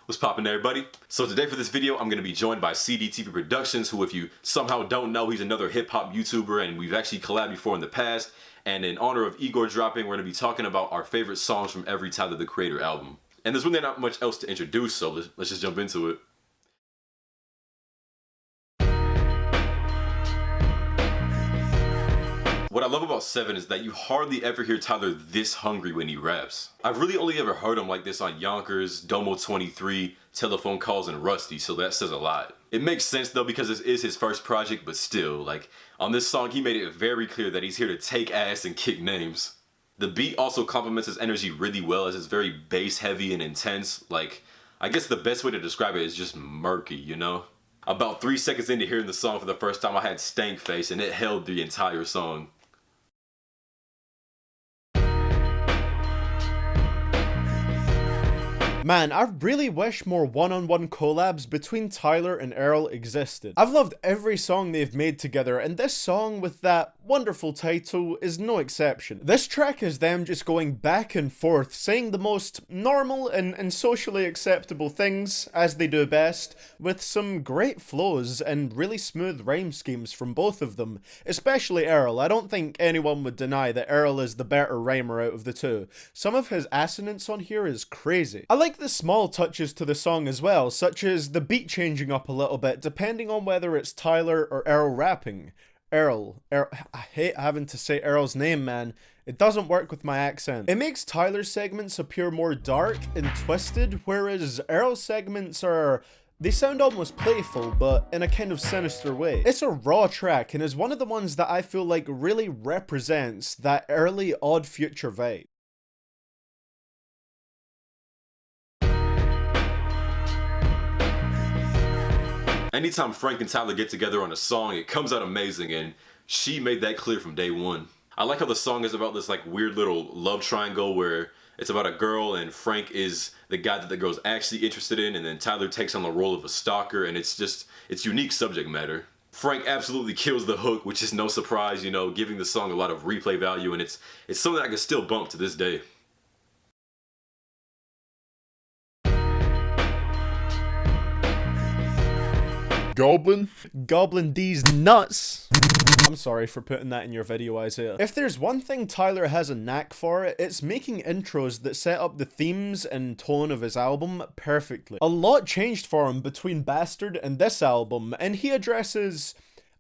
What's poppin', everybody? So today for this video, I'm going to be joined by CDTVProductions, who if you somehow don't know, he's another hip-hop YouTuber and we've actually collabed before in the past. And in honor of Igor dropping, we're going to be talking about our favorite songs from every Tyler, the Creator album. And there's really not much else to introduce, so let's just jump into it. What I love about 7 is that you hardly ever hear Tyler this hungry when he raps. I've really only ever heard him like this on Yonkers, Domo 23, Telephone Calls, and Rusty, so that says a lot. It makes sense though because this is his first project, but still, like, on this song he made it very clear that he's here to take ass and kick names. The beat also complements his energy really well as it's very bass heavy and intense. Like, I guess the best way to describe it is just murky, you know? About 3 seconds into hearing the song for the first time I had stank face and it held the entire song. Man, I really wish more one-on-one collabs between Tyler and Earl existed. I've loved every song they've made together, and this song with that wonderful title is no exception. This track is them just going back and forth, saying the most normal and socially acceptable things, as they do best, with some great flows and really smooth rhyme schemes from both of them, especially Earl. I don't think anyone would deny that Earl is the better rhymer out of the two. Some of his assonance on here is crazy. I like the small touches to the song as well, such as the beat changing up a little bit depending on whether it's Tyler or Earl rapping. Earl. I hate having to say Earl's name, man. It doesn't work with my accent. It makes Tyler's segments appear more dark and twisted, whereas Earl's segments they sound almost playful, but in a kind of sinister way. It's a raw track and is one of the ones that I feel like really represents that early Odd Future vibe. Anytime Frank and Tyler get together on a song, it comes out amazing, and she made that clear from day one. I like how the song is about this like weird little love triangle where it's about a girl and Frank is the guy that the girl's actually interested in, and then Tyler takes on the role of a stalker, and it's unique subject matter. Frank absolutely kills the hook, which is no surprise, you know, giving the song a lot of replay value, and it's something I can still bump to this day. Goblin? Goblin D's nuts! I'm sorry for putting that in your video, Isaiah. If there's one thing Tyler has a knack for, it's making intros that set up the themes and tone of his album perfectly. A lot changed for him between Bastard and this album, and he addresses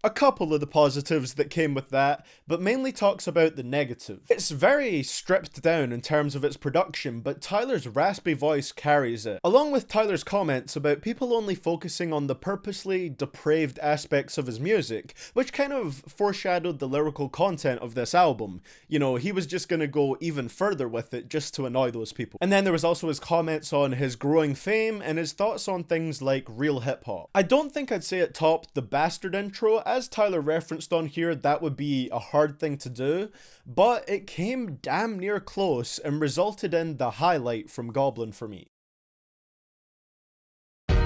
a couple of the positives that came with that, but mainly talks about the negative. It's very stripped down in terms of its production, but Tyler's raspy voice carries it, along with Tyler's comments about people only focusing on the purposely depraved aspects of his music, which kind of foreshadowed the lyrical content of this album. You know, he was just gonna go even further with it just to annoy those people. And then there was also his comments on his growing fame and his thoughts on things like real hip-hop. I don't think I'd say it topped the Bastard intro. As Tyler referenced on here, that would be a hard thing to do, but it came damn near close and resulted in the highlight from Goblin for me. The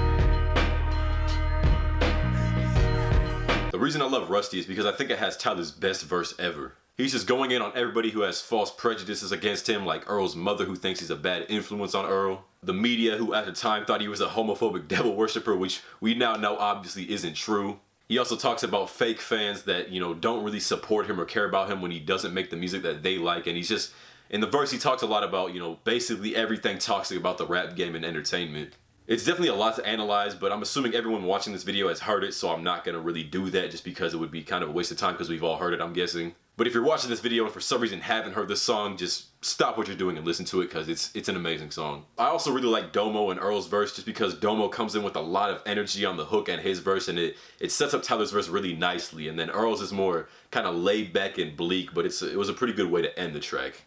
reason I love Rusty is because I think it has Tyler's best verse ever. He's just going in on everybody who has false prejudices against him, like Earl's mother who thinks he's a bad influence on Earl, the media who at the time thought he was a homophobic devil worshiper, which we now know obviously isn't true. He also talks about fake fans that, you know, don't really support him or care about him when he doesn't make the music that they like. And he's just, in the verse, he talks a lot about, you know, basically everything toxic about the rap game and entertainment. It's definitely a lot to analyze, but I'm assuming everyone watching this video has heard it, so I'm not going to really do that just because it would be kind of a waste of time because we've all heard it, I'm guessing. But if you're watching this video and for some reason haven't heard this song, just stop what you're doing and listen to it because it's an amazing song. I also really like Domo and Earl's verse just because Domo comes in with a lot of energy on the hook and his verse, and it sets up Tyler's verse really nicely, and then Earl's is more kind of laid back and bleak, but it was a pretty good way to end the track.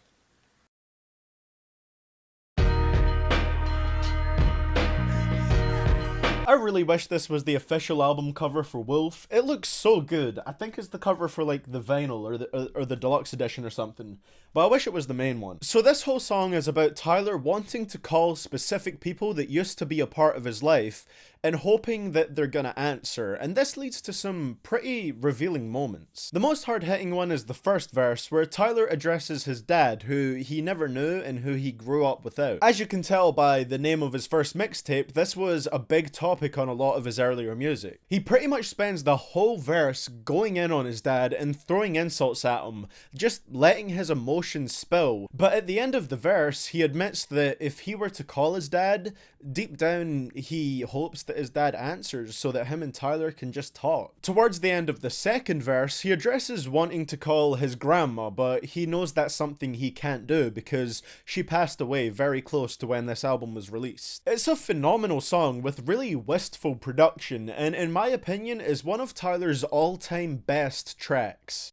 I I really wish this was the official album cover for Wolf. It looks so good. I think it's the cover for like the vinyl or the deluxe edition or something. But I wish it was the main one. So this whole song is about Tyler wanting to call specific people that used to be a part of his life and hoping that they're gonna answer, and this leads to some pretty revealing moments. The most hard-hitting one is the first verse, where Tyler addresses his dad, who he never knew and who he grew up without. As you can tell by the name of his first mixtape, this was a big topic on a lot of his earlier music. He pretty much spends the whole verse going in on his dad and throwing insults at him, just letting his emotions spill. But at the end of the verse, he admits that if he were to call his dad, deep down he hopes that his dad answers so that him and Tyler can just talk. Towards the end of the second verse, he addresses wanting to call his grandma, but he knows that's something he can't do because she passed away very close to when this album was released. It's a phenomenal song with really wistful production, and in my opinion is one of Tyler's all-time best tracks.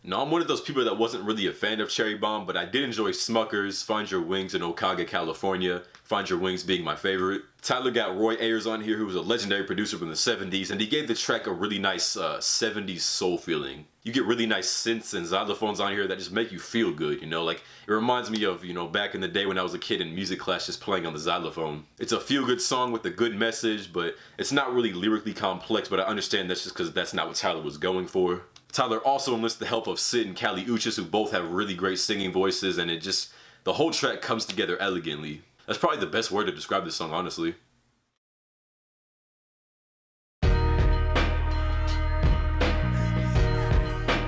Now, I'm one of those people that wasn't really a fan of Cherry Bomb, but I did enjoy Smuckers, Find Your Wings, and Okage, California. Find Your Wings being my favorite. Tyler got Roy Ayers on here, who was a legendary producer from the 70s, and he gave the track a really nice 70s soul feeling. You get really nice synths and xylophones on here that just make you feel good, you know? Like, it reminds me of, you know, back in the day when I was a kid in music class just playing on the xylophone. It's a feel-good song with a good message, but it's not really lyrically complex, but I understand that's just because that's not what Tyler was going for. Tyler also enlists the help of Sid and Kali Uchis, who both have really great singing voices, and the whole track comes together elegantly. That's probably the best word to describe this song, honestly.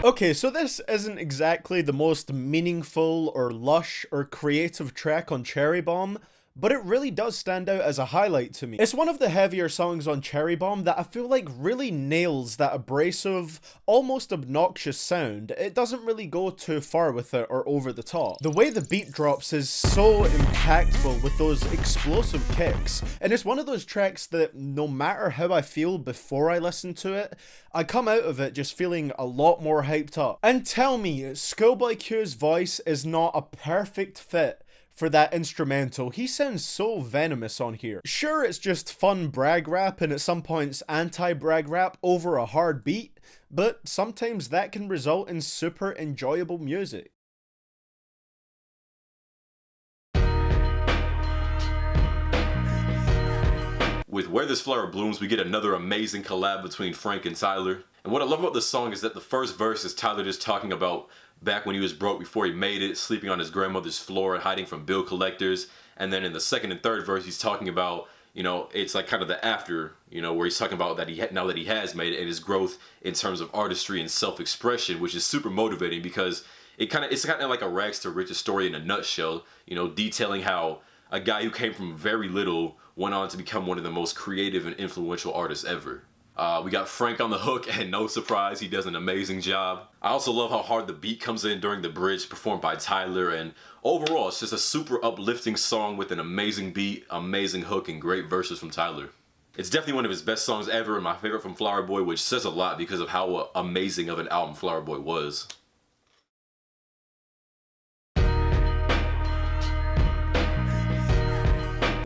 Okay, so this isn't exactly the most meaningful or lush or creative track on Cherry Bomb, but it really does stand out as a highlight to me. It's one of the heavier songs on Cherry Bomb that I feel like really nails that abrasive, almost obnoxious sound. It doesn't really go too far with it or over the top. The way the beat drops is so impactful with those explosive kicks, and it's one of those tracks that no matter how I feel before I listen to it, I come out of it just feeling a lot more hyped up. And tell me, Schoolboy Q's voice is not a perfect fit for that instrumental. He sounds so venomous on here. Sure, it's just fun brag rap and at some points anti-brag rap over a hard beat, but sometimes that can result in super enjoyable music. With Where This Flower Blooms, we get another amazing collab between Frank and Tyler. And what I love about this song is that the first verse is Tyler just talking about back when he was broke before he made it, sleeping on his grandmother's floor and hiding from bill collectors. And then in the second and third verse, he's talking about, you know, it's like kind of the after, you know, where he's talking about that now that he has made it and his growth in terms of artistry and self-expression, which is super motivating because it's kind of like a rags to riches story in a nutshell, you know, detailing how a guy who came from very little went on to become one of the most creative and influential artists ever. We got Frank on the hook, and no surprise, he does an amazing job. I also love how hard the beat comes in during the bridge performed by Tyler, and overall, it's just a super uplifting song with an amazing beat, amazing hook, and great verses from Tyler. It's definitely one of his best songs ever, and my favorite from Flower Boy, which says a lot because of how amazing of an album Flower Boy was.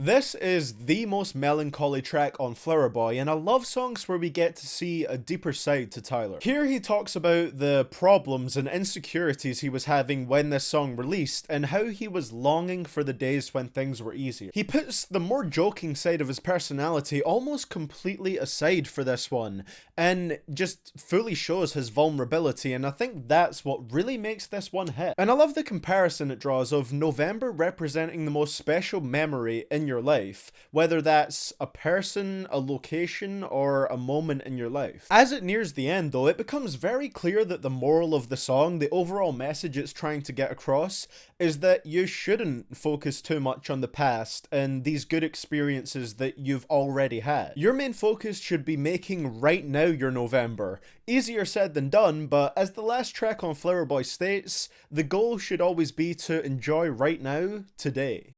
This is the most melancholy track on Flower Boy, and I love songs where we get to see a deeper side to Tyler. Here he talks about the problems and insecurities he was having when this song released, and how he was longing for the days when things were easier. He puts the more joking side of his personality almost completely aside for this one, and just fully shows his vulnerability, and I think that's what really makes this one hit. And I love the comparison it draws of November representing the most special memory in your life, whether that's a person, a location, or a moment in your life. As it nears the end though, it becomes very clear that the moral of the song, the overall message it's trying to get across, is that you shouldn't focus too much on the past and these good experiences that you've already had. Your main focus should be making right now your November. Easier said than done, but as the last track on Flower Boy states, the goal should always be to enjoy right now, today.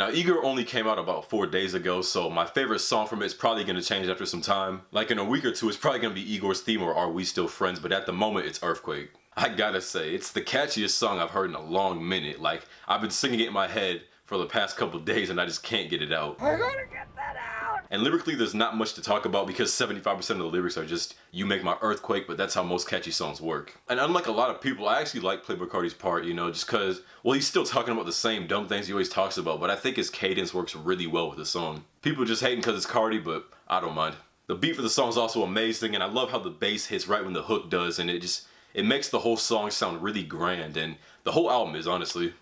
Now, Igor only came out about 4 days ago, so my favorite song from it is probably going to change after some time. Like in a week or two, it's probably going to be Igor's theme or Are We Still Friends, but at the moment, it's Earfquake. I gotta say, it's the catchiest song I've heard in a long minute. Like, I've been singing it in my head for the past couple days and I just can't get it out. I gotta get that out! And lyrically, there's not much to talk about because 75% of the lyrics are just, you make my earthquake, but that's how most catchy songs work. And unlike a lot of people, I actually like Playboi Carti's part, you know, just cause, well, he's still talking about the same dumb things he always talks about, but I think his cadence works really well with the song. People just hating cause it's Carti, but I don't mind. The beat for the song is also amazing, and I love how the bass hits right when the hook does, and it makes the whole song sound really grand, and the whole album is, honestly.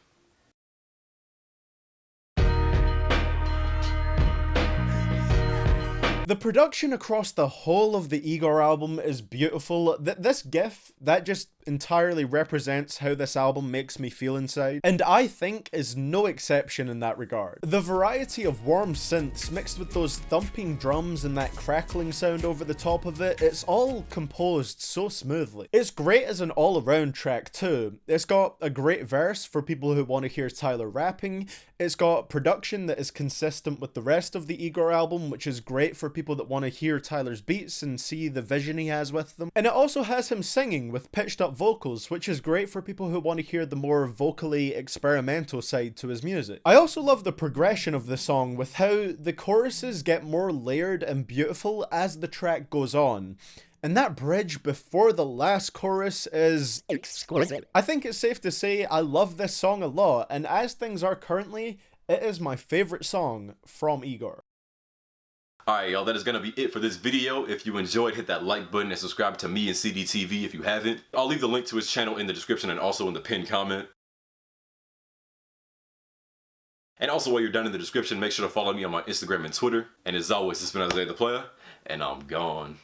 The production across the whole of the Igor album is beautiful. This GIF, that just entirely represents how this album makes me feel inside, and I think is no exception in that regard. The variety of warm synths mixed with those thumping drums and that crackling sound over the top of it, it's all composed so smoothly. It's great as an all-around track too. It's got a great verse for people who want to hear Tyler rapping. It's got production that is consistent with the rest of the Igor album, which is great for people that want to hear Tyler's beats and see the vision he has with them. And it also has him singing with pitched up vocals, which is great for people who want to hear the more vocally experimental side to his music. I also love the progression of the song with how the choruses get more layered and beautiful as the track goes on. And that bridge before the last chorus is exquisite. I think it's safe to say I love this song a lot, and as things are currently, it is my favorite song from Igor. Alright y'all, that is gonna be it for this video. If you enjoyed, hit that like button and subscribe to me and CDTV if you haven't. I'll leave the link to his channel in the description and also in the pinned comment. And also while you're done in the description, make sure to follow me on my Instagram and Twitter. And as always, this has been Isaiah the Player, and I'm gone.